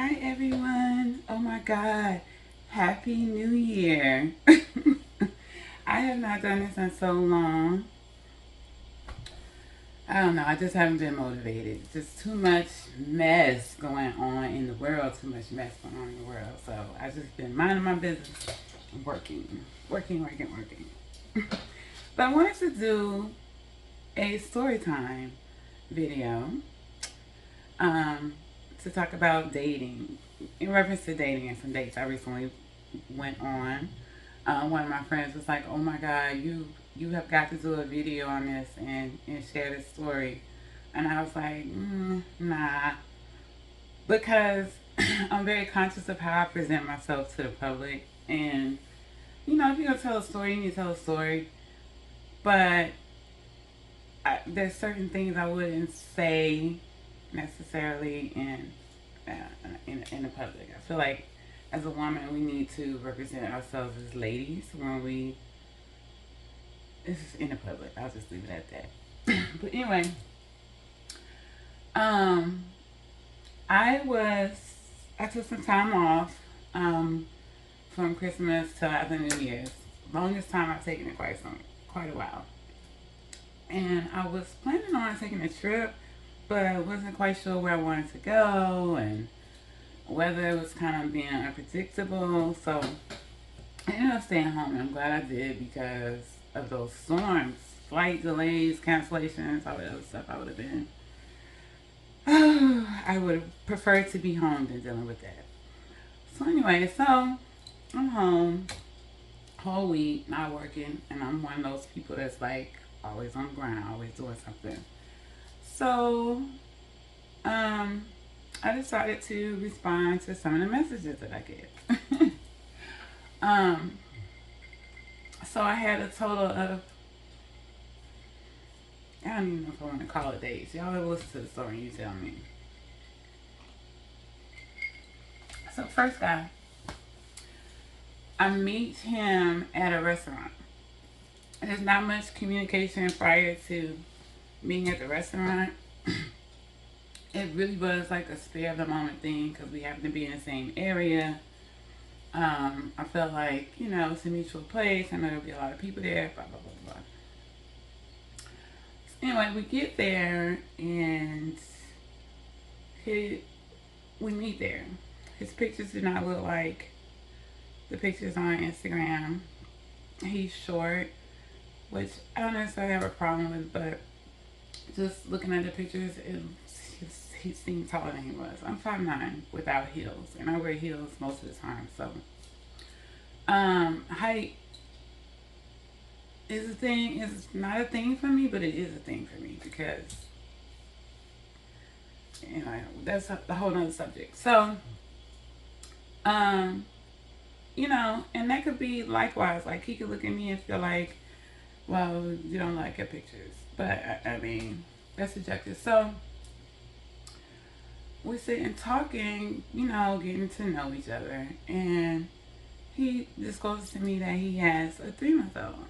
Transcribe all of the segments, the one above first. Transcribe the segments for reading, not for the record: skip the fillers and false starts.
Hi everyone. Oh my God. Happy New Year. I have not done this in so long. I don't know. I just haven't been motivated. Just too much mess going on in the world. Too much mess going on in the world. So I just been minding my business, working. But I wanted to do a story time video um, to talk about dating in reference to dating and some dates I recently went on. One of my friends was like, "Oh my God, you have got to do a video on this and share this story," and I was like, "Nah," because I'm very conscious of how I present myself to the public, and if you're gonna tell a story, you need to tell a story, but there's certain things I wouldn't say necessarily in the public. I feel like as a woman, we need to represent ourselves as ladies when we it's in the public. I'll just leave it at that. But anyway, um, I was I took some time off from Christmas till after New Year's. Longest time I've taken it quite a while. And I was planning on taking a trip, but wasn't quite sure where I wanted to go, and weather was kind of being unpredictable. So I ended up staying home, and I'm glad I did because of those storms, flight delays, cancellations, all that other stuff. I would have preferred to be home than dealing with that. So anyway, I'm home whole week, not working, and I'm one of those people that's like always on the grind, always doing something. So um, I decided to respond to some of the messages that I get. um, so I had a total of I don't even know if I want to call it dates. Y'all ever listen to the story and you tell me. So first guy, I meet him at a restaurant. There's not much communication prior to meeting at the restaurant. It really was like a spare of the moment thing because we happen to be in the same area. I felt like, it's a mutual place. I know there'll be a lot of people there, blah, blah, blah, blah. Anyway, we get there and he, we meet there. His pictures do not look like the pictures on Instagram. He's short, which I don't necessarily have a problem with, but just looking at the pictures, he seemed taller than he was. I'm 5'9" without heels, and I wear heels most of the time. So, height is a thing. It's not a thing for me, but it is a thing for me because that's a whole nother subject. So, um, and that could be likewise. Like he could look at me and feel like, well, you don't like your pictures, but I mean, that's subjective. So we're sitting talking, getting to know each other, and he discloses to me that he has a 3-month-old.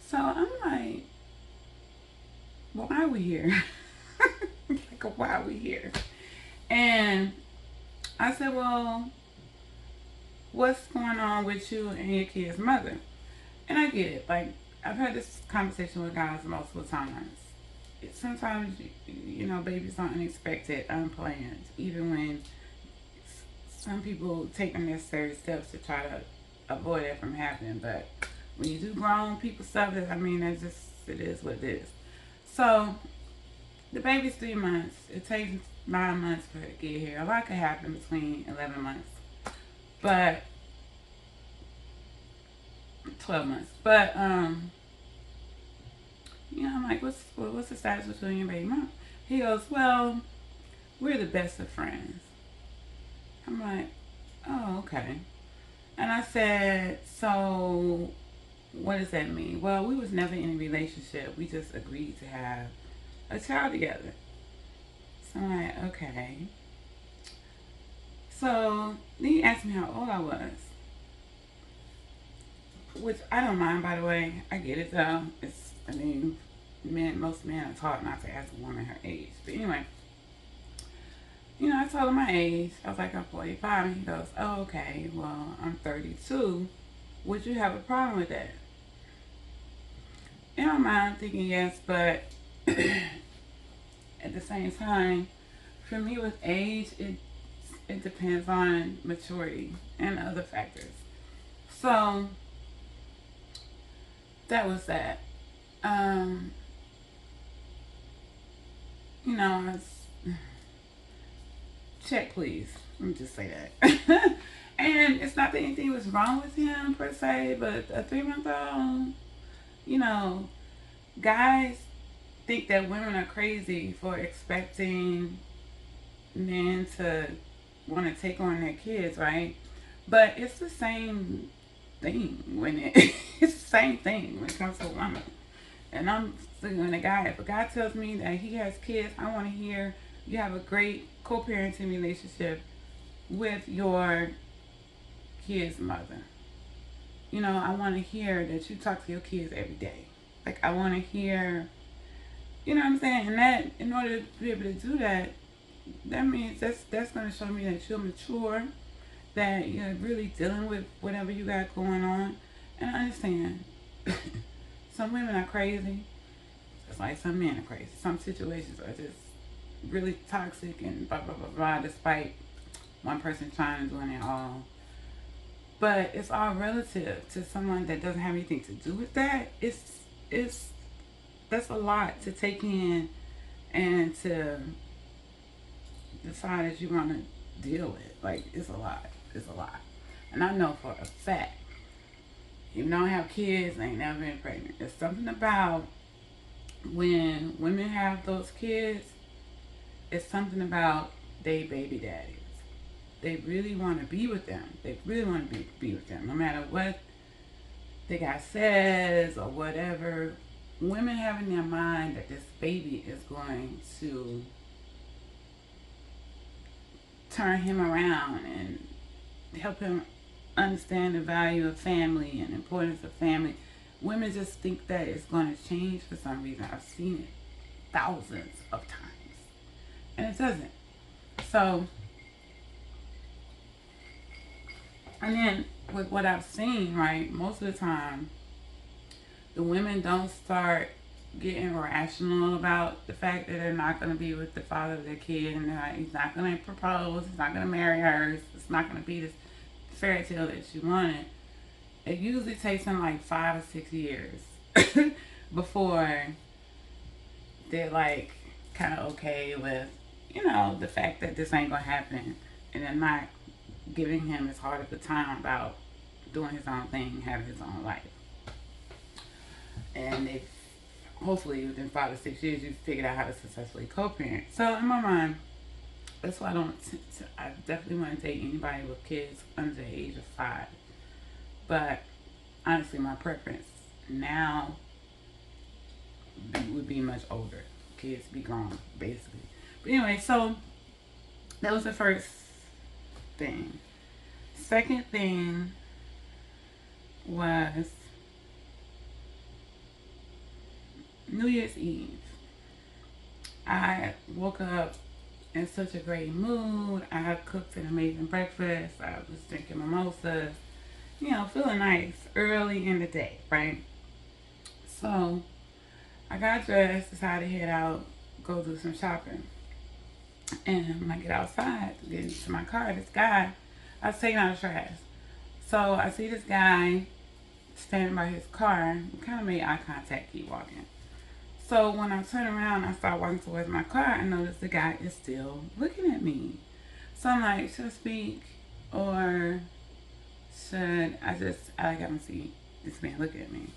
So I'm like, why are we here? Like, why are we here? And I said, well, what's going on with you and your kid's mother? And I get it. Like, I've had this conversation with guys multiple times. Sometimes, babies are unexpected, unplanned, even when some people take the necessary steps to try to avoid it from happening. But when you do grown people stuff, it is what it is. So, the baby's 3 months. It takes 9 months for it to get here. A lot could happen between 11 months. But 12 months. But I'm like, what's the status between your baby mom? He goes, well, we're the best of friends. I'm like, oh, okay. And I said, so what does that mean? Well, we was never in a relationship. We just agreed to have a child together. So I'm like, okay. So then he asked me how old I was, which I don't mind, by the way. I get it though. Most men are taught not to ask a woman her age. But anyway, I told him my age. I was like, I'm 45. And he goes, oh, okay, well, I'm 32. Would you have a problem with that? In my mind, I'm thinking yes, but at the same time, for me with age, it depends on maturity and other factors. So that was that. Um, I was, check please. Let me just say that. And it's not that anything was wrong with him per se, but a 3 month old, you know, guys think that women are crazy for expecting men to want to take on their kids, right? But it's the same thing when it's the same thing when it comes to a woman. And I'm thinking when a guy, if a guy tells me that he has kids, I want to hear you have a great co-parenting relationship with your kid's mother. I want to hear that you talk to your kids every day. Like I want to hear, what I'm saying, and that in order to be able to do that, that means that's going to show me that you're mature, that you're really dealing with whatever you got going on. And I understand some women are crazy, just like some men are crazy. Some situations are just really toxic and blah blah blah blah. Despite one person trying to do it all, but it's all relative to someone that doesn't have anything to do with that. It's that's a lot to take in and to decide that you want to deal with. Like it's a lot. It's a lot. And I know for a fact, even though I have kids, I ain't never been pregnant. There's something about when women have those kids, it's something about they baby daddies. They really want to be with them. They really want to be with them. No matter what the guy says or whatever, women have in their mind that this baby is going to turn him around and help him understand the value of family and importance of family. Women just think that it's going to change for some reason. I've seen it thousands of times, and it doesn't. So, and then with what I've seen, right, most of the time, the women don't start getting rational about the fact that they're not going to be with the father of their kid, and he's not going to propose, he's not going to marry her, it's not going to be this fairy tale that she wanted. It usually takes them like 5 or 6 years before they're like kind of okay with, the fact that this ain't gonna happen, and they're not giving him as hard of a time about doing his own thing, having his own life. And if hopefully within 5 or 6 years you've figured out how to successfully co-parent. So in my mind, that's why I definitely want to date anybody with kids under the age of 5. But honestly, my preference now would be much older. Kids be grown, basically. But anyway, so that was the first thing. Second thing was New Year's Eve. I woke up in such a great mood. I had cooked an amazing breakfast. I was drinking mimosas, feeling nice early in the day, right? So I got dressed, decided to head out, go do some shopping. And when I get outside to get into my car, this guy, I was taking out the trash. So I see this guy standing by his car. We kind of made eye contact, keep walking. So when I turn around, I start walking towards my car, I notice the guy is still looking at me. So I'm like, should I speak or should I just, I got to see this man looking at me.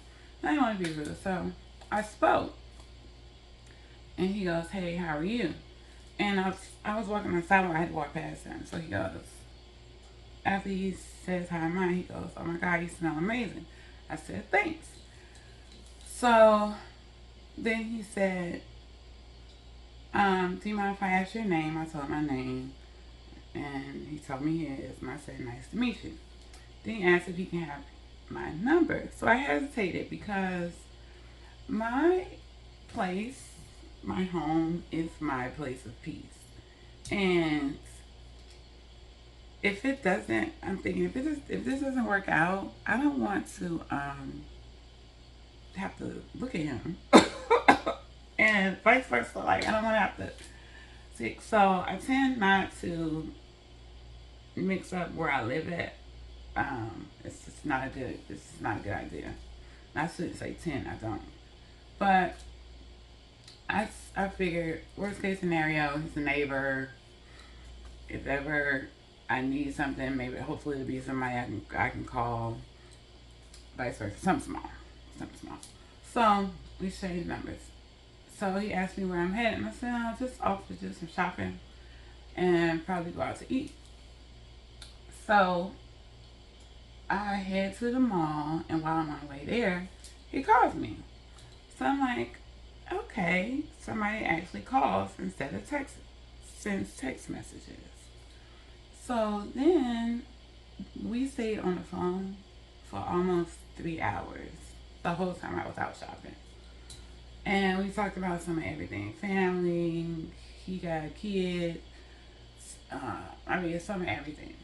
I didn't want to be rude, so I spoke. And he goes, hey, how are you? And I was walking on the sidewalk, I had to walk past him. So he goes, after he says, how am I? He goes, oh my God, you smell amazing. I said, thanks. So then he said, do you mind if I ask your name? I told him my name. And he told me his. And I said, nice to meet you. Then he asked if he can have my number. So I hesitated because my place, my home, is my place of peace. And if it doesn't, I'm thinking if this doesn't work out, I don't want to have to look at him, and vice versa. Like I don't want to have to see. So I tend not to mix up where I live at. It's just not a good. It's not a good idea. I shouldn't say 10. I don't. But I figured worst case scenario, he's a neighbor. If ever I need something, maybe hopefully it'll be somebody I can call. Vice versa, something small, something small. So we exchanged numbers. So he asked me where I'm headed, and I said, "Oh, just off to do some shopping and probably go out to eat." So I head to the mall, and while I'm on the way there, he calls me. So I'm like, okay, somebody actually calls instead of sends text messages. So then we stayed on the phone for almost 3 hours the whole time I was out shopping. And we talked about some of everything family, he got kids, some of everything.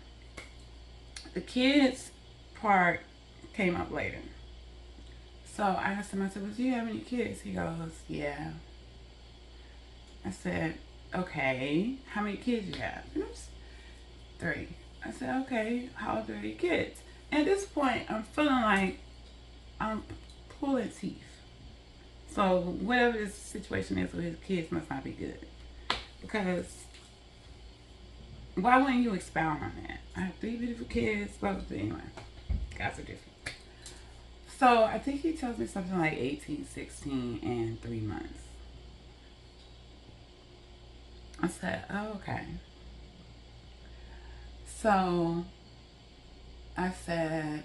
The kids part came up later. So I asked him, I said, well, do you have any kids? He goes, yeah. I said, okay, how many kids you have? And it was 3. I said, okay, how old are your kids? And at this point, I'm feeling like I'm pulling teeth. So whatever this situation is with his kids must not be good. Because why wouldn't you expound on that? I have 3 beautiful kids, blah, blah, blah. Anyway, guys are different. So I think he tells me something like 18, 16, and 3 months. I said, oh, okay. So I said,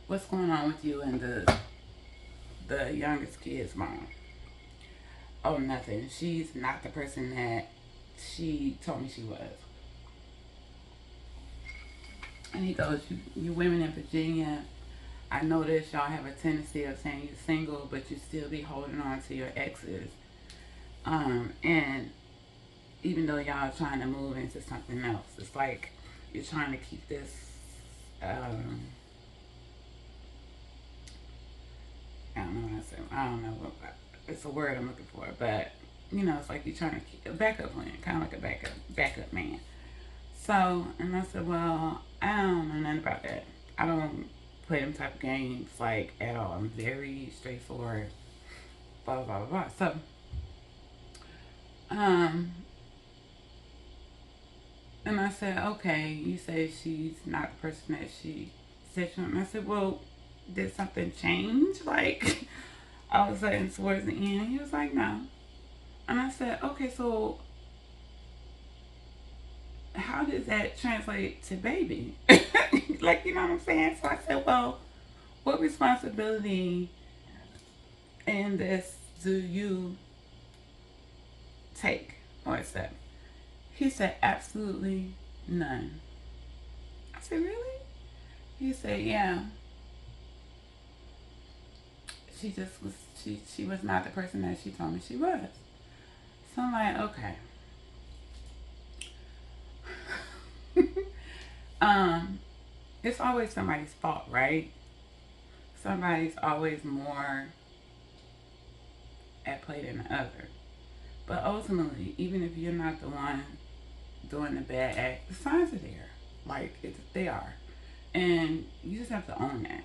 what's going on with you and the youngest kid's mom? Oh, nothing. She's not the person that she told me she was. And he goes, you women in Virginia, I notice y'all have a tendency of saying you're single, but you still be holding on to your exes. And even though y'all are trying to move into something else, it's like you're trying to keep this, I don't know what I say. I don't know what it's a word I'm looking for, but it's like you're trying to keep a backup plan, kind of like a backup man. So, and I said, well, I don't know nothing about that. I don't play them type of games like at all. I'm very straightforward. Blah blah blah blah. So, um, and I said, okay, you say she's not the person that she said she was. And I said, well, did something change? Like, all of a sudden towards the end, he was like, no. And I said, okay, so how does that translate to baby? Like, you know what I'm saying? So I said, well, what responsibility in this do you take or accept? He said, absolutely none. I said, really? He said, yeah. She was not the person that she told me she was. So I'm like, okay. It's always somebody's fault, right? Somebody's always more at play than the other. But ultimately, even if you're not the one doing the bad act, the signs are there. Like, they are. And you just have to own that.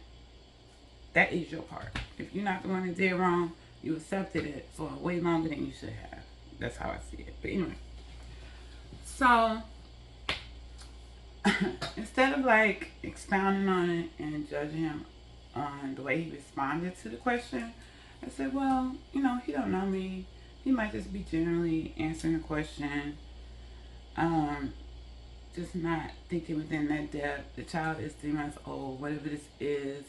That is your part. If you're not the one that did wrong, you accepted it for way longer than you should have. That's how I see it. But anyway. So, instead of like expounding on it and judging him on the way he responded to the question, I said, well, he don't know me. He might just be generally answering the question. Just not thinking within that depth. The child is 3 months old. Whatever this is,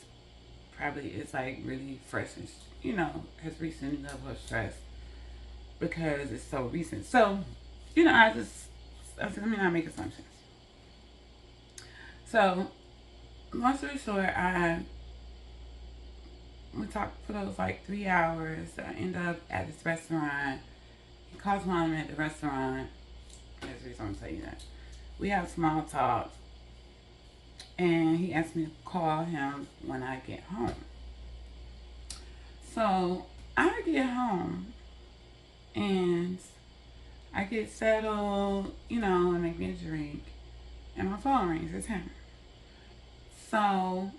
probably is like really fresh and, has reached a new level of stress because it's so recent. So, I said, let me not make assumptions. So, long story short, we talked for those like 3 hours. I end up at this restaurant. He calls mom at the restaurant. There's a reason I'm telling you that. We have small talk, and he asked me to call him when I get home. So I get home and I get settled, and make me a drink, and my phone rings. It's him. So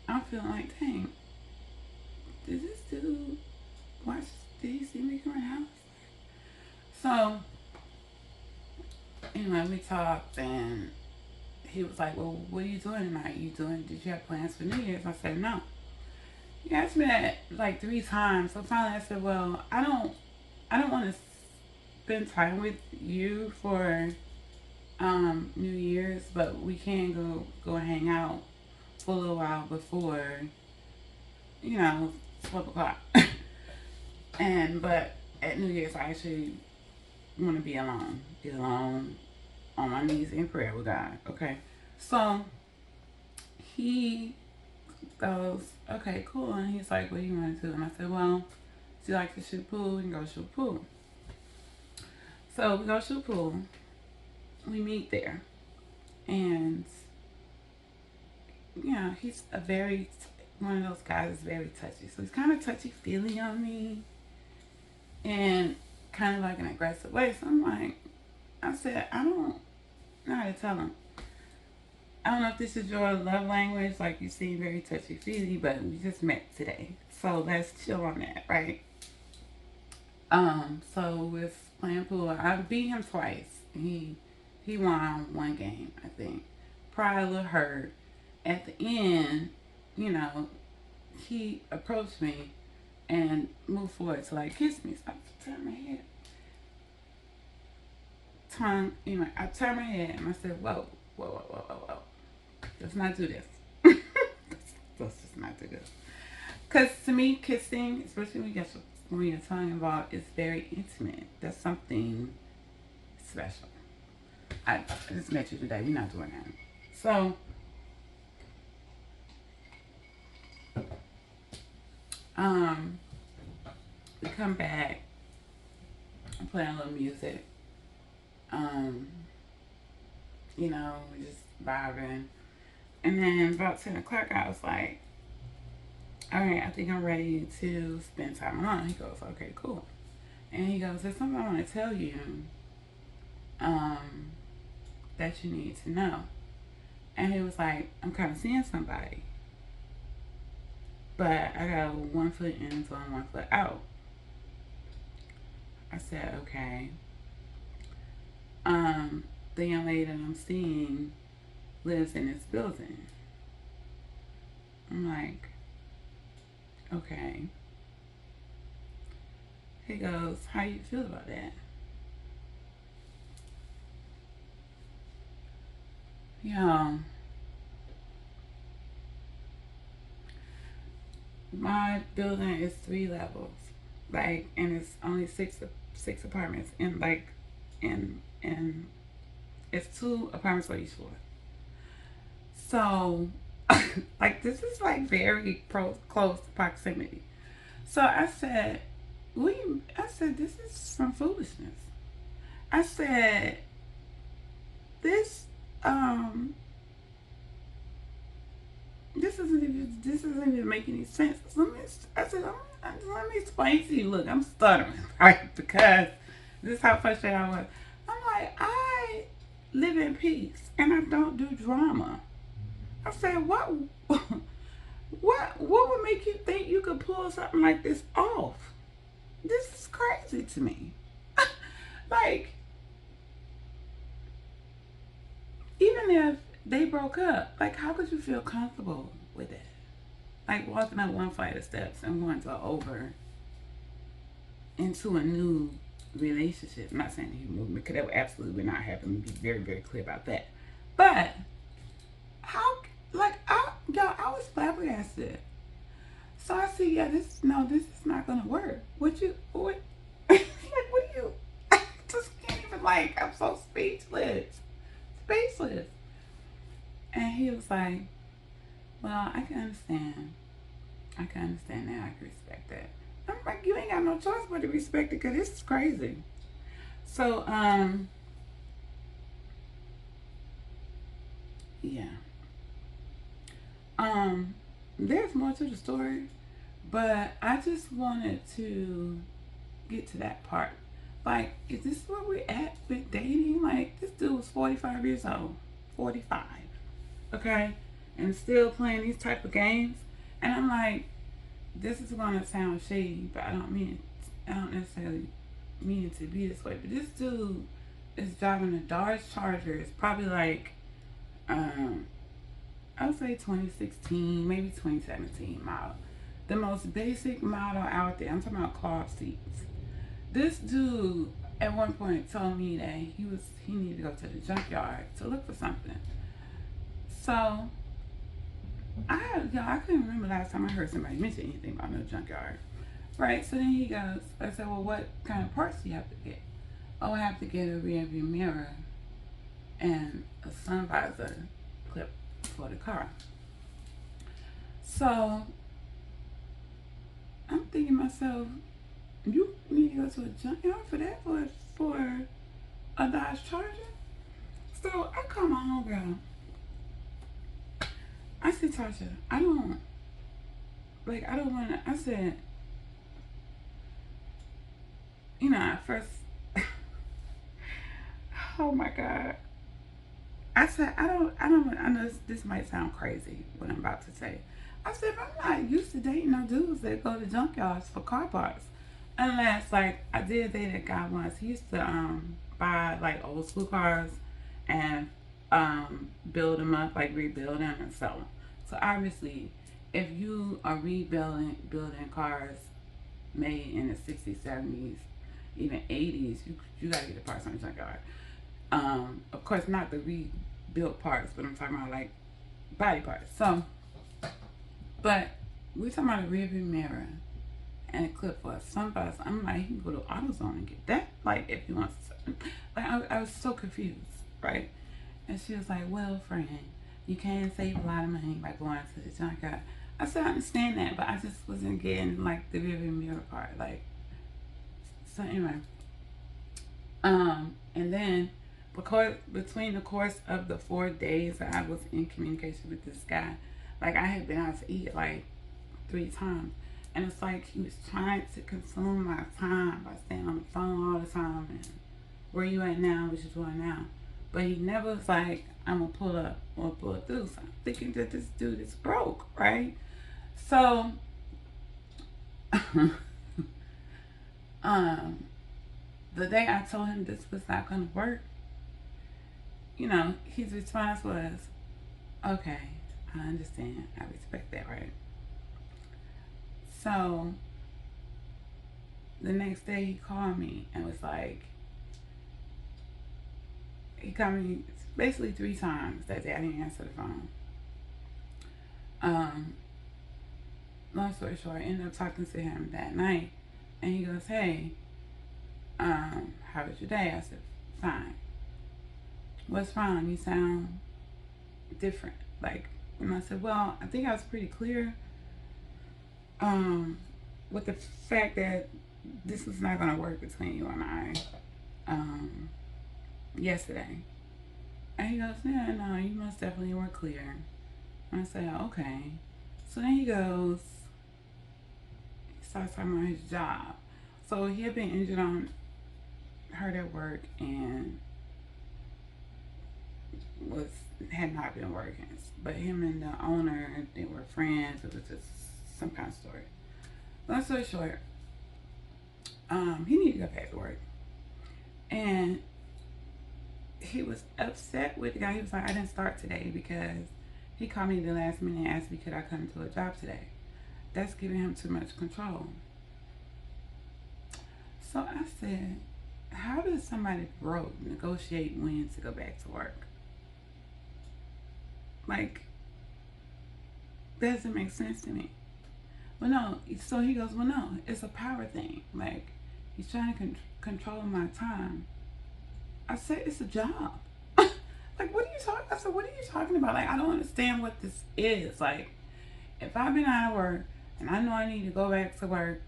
I'm feeling like, dang, did this dude watch? Did he see me come in the house? So anyway, we talked, and he was like, "Well, what are you doing tonight? Did you have plans for New Year's?" I said, "No." He asked me that like 3 times. So finally, I said, "Well, I don't want to spend time with you for New Year's, but we can go hang out for a little while before, 12 o'clock." But at New Year's, I actually want to be alone on my knees in prayer with God. Okay, so he goes, "Okay, cool," and he's like, "What do you want to do?" And I said, "Well, do you like to shoot pool? We can go shoot pool." So we go shoot pool. We meet there, and he's one of those guys that's very touchy. So he's kind of touchy feely on me, and kind of like an aggressive way. So I said, I don't know how to tell him. I don't know if this is your love language, like you seem very touchy feely, but we just met today, so let's chill on that, right? So with playing pool, I beat him twice. He won one game, I think. Probably a little hurt. At the end, you know, he approached me and moved forward to like kiss me. So I turned my head. I turned my head and I said, "Whoa, whoa, whoa, whoa, whoa, whoa. Let's not do this." Let's just not do this. Because to me, kissing, especially when your tongue involved, is very intimate. That's something special. I just met you today. We're not doing that. So, um, we come back. I'm playing a little music. Um, we just vibing. And then about 10 o'clock, I was like, "All right, I think I'm ready to spend time alone." He goes, "Okay, cool." And he goes, "There's something I want to tell you um, that you need to know." And he was like, "I'm kind of seeing somebody, but I got 1 foot in, so I'm 1 foot out." I said, "Okay." The young lady that I'm seeing lives in this building. I'm like, "Okay." He goes, "How you feel about that?" Yo, my building is 3 levels, like, and it's only six apartments, and and it's 2 apartments for each floor. So, like, this is like very close proximity. So I said, I said, "This is some foolishness." I said, "This, um, this doesn't even make any sense." I said, "Let me explain to you. Look, I'm stuttering, right? Because this is how frustrated I was. I'm like, I live in peace and I don't do drama." I said, what would make you think you could pull something like this off? This is crazy to me. Like, even if they broke up, like, how could you feel comfortable with it? Like walking up one flight of steps and going to over into a new relationship. I'm not saying he moved, because that would absolutely not happen. Let me be very, very clear about that. But how, like, I was flabbergasted. So I said, "Yeah, this is not gonna work." What, like, what do you, I just can't even, like, I'm so speechless. And he was like, "Well, I can understand that. I can respect that." I'm like, you ain't got no choice but to respect it because this is crazy. So, yeah. Um, there's more to the story, but I just wanted to get to that part. Like, is this where we're at with dating? Like, this dude was 45 years old. 45. Okay? And still playing these type of games. And I'm like, this is gonna sound shady, but I don't necessarily mean it to be this way. But this dude is driving a Dodge Charger. It's probably like, um, I would say 2016, maybe 2017 model. The most basic model out there. I'm talking about cloth seats. This dude at one point told me that he needed to go to the junkyard to look for something. So I couldn't remember last time I heard somebody mention anything about no junkyard. Right, so then he goes, I said, well, what kind of parts do you have to get? Oh, I have to get a rear view mirror and a sun visor clip for the car. So I'm thinking to myself, you need to go to a junkyard for that for a Dodge Charger? So I call my homegirl. I said, Tasha, I don't want to, I said, at first, oh my God. I said, I know this might sound crazy, what I'm about to say. I said, I'm not used to dating no dudes that go to junkyards for car parts. Unless, like, I did date a guy once. He used to buy, like, old school cars and build them up, like, rebuild them and sell them. So, obviously, if you are building cars made in the 60s, 70s, even 80s, you got to get the parts on the junkyard. Of course, not the rebuilt parts, but I'm talking about like body parts. So, but we're talking about a rearview mirror and a clip for a sunbus. I'm like, you can go to AutoZone and get that. Like, if you want to. Like, I was so confused, right? And she was like, well, friend, you can save a lot of money by going to the junkyard. I said, I understand that, but I just wasn't getting like the rearview mirror part. Like, so anyway. And then because between the course of the 4 days that I was in communication with this guy, like I had been out to eat like 3 times. And it's like he was trying to consume my time by staying on the phone all the time and where you at now, what you doing now. But he never was like, I'm gonna pull up or pull through. So I'm thinking that this dude is broke, right? So the day I told him this was not gonna work, his response was, okay, I understand. I respect that, right? So the next day he called me and was like, he called me basically 3 times that day. I didn't answer the phone. Long story short, I ended up talking to him that night and he goes, hey, how was your day? I said, fine. What's wrong? You sound different. Like, and I said, well, I think I was pretty clear with the fact that this was not going to work between you and I yesterday. And he goes, yeah, no, you most definitely were clear. And I said, okay. So then he starts talking about his job. So he had been injured on hurt at work and had not been working. But him and the owner, they were friends. It was just some kind of story. Long story short, he needed to go back to work. And he was upset with the guy. He was like, I didn't start today because he called me the last minute and asked me could I come to a job today. That's giving him too much control. So I said, how does somebody broke negotiate when to go back to work? Like, that doesn't make sense to me. Well, no. So he goes, well, no, it's a power thing. Like, he's trying to control my time. I said, it's a job. Like, what are you talking? I said, what are you talking about? Like, I don't understand what this is. Like, if I've been out of work and I know I need to go back to work,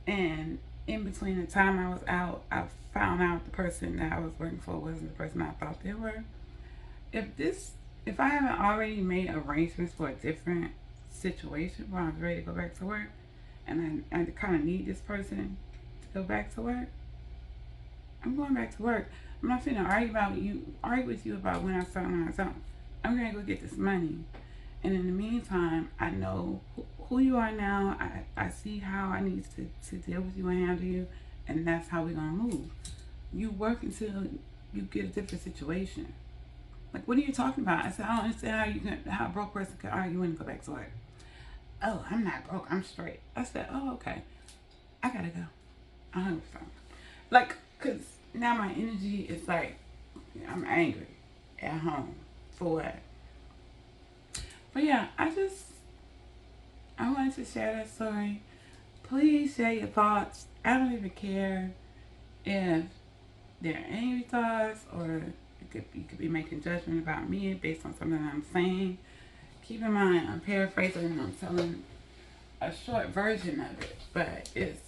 And in between the time I was out, I found out the person that I was working for wasn't the person I thought they were. If I haven't already made arrangements for a different situation where I'm ready to go back to work, and I kind of need this person to go back to work, I'm going back to work. I'm not finna argue with you about when I start when I don't. I'm gonna go get this money. And in the meantime, I know who you are now. I see how I need to deal with you and handle you, and that's how we're gonna move. You work until you get a different situation. Like, what are you talking about? I said, I don't understand how a broke person can argue and go back to work. Oh, I'm not broke. I'm straight. I said, oh, okay. I gotta go. I hung the phone. Like, cause now my energy is like, I'm angry at home for what? But yeah, I wanted to share that story. Please share your thoughts. I don't even care if they're angry thoughts or you could be making judgment about me based on something I'm saying. Keep in mind, I'm paraphrasing and I'm telling a short version of it, but it's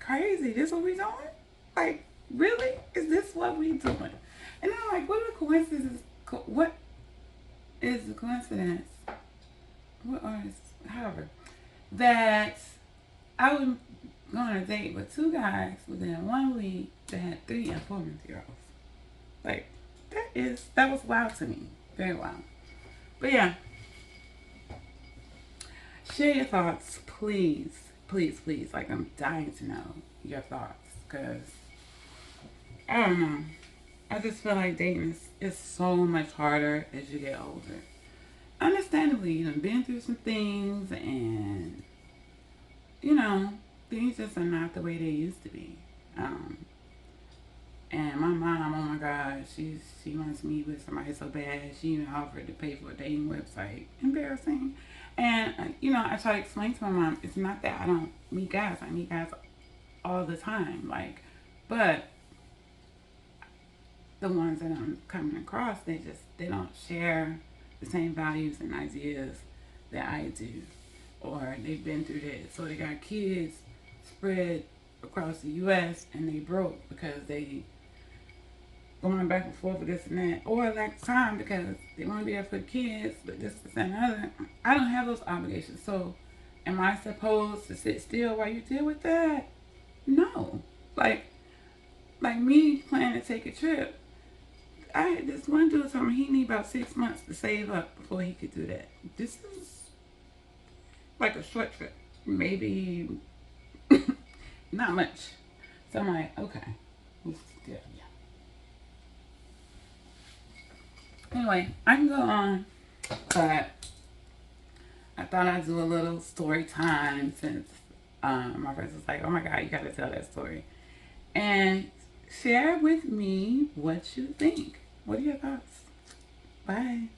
crazy. This what we doing? Like, really? Is this what we doing? And I'm like, what are the coincidences? What is the coincidence? What are however that I was going on a date with two guys within 1 week that had 3 and 4 month year olds. Like, that was wild to me. Very wild. But yeah, share your thoughts, please, please, please. Like, I'm dying to know your thoughts, because I don't know. I just feel like dating is so much harder as you get older. Understandably, you've been through some things, and you know, things just are not the way they used to be. Um, and my mom, oh my God, she wants me with somebody so bad. She even offered to pay for a dating website. Embarrassing. And I try to explain to my mom, it's not that I don't meet guys. I meet guys all the time. Like, but the ones that I'm coming across, they don't share the same values and ideas that I do, or they've been through this, so they got kids spread across the U.S. and they broke because they going back and forth with this and that, or lack time because they want to be there for the kids, but this and other. I don't have those obligations, so am I supposed to sit still while you deal with that? No. Like me planning to take a trip. I had this one dude told me he need about 6 months to save up before he could do that. This is like a short trip, maybe not much. So I'm like, okay, yeah. Anyway, I can go on, but I thought I'd do a little story time since my friends was like, oh my God, you gotta tell that story. And share with me what you think. What are your thoughts? Bye.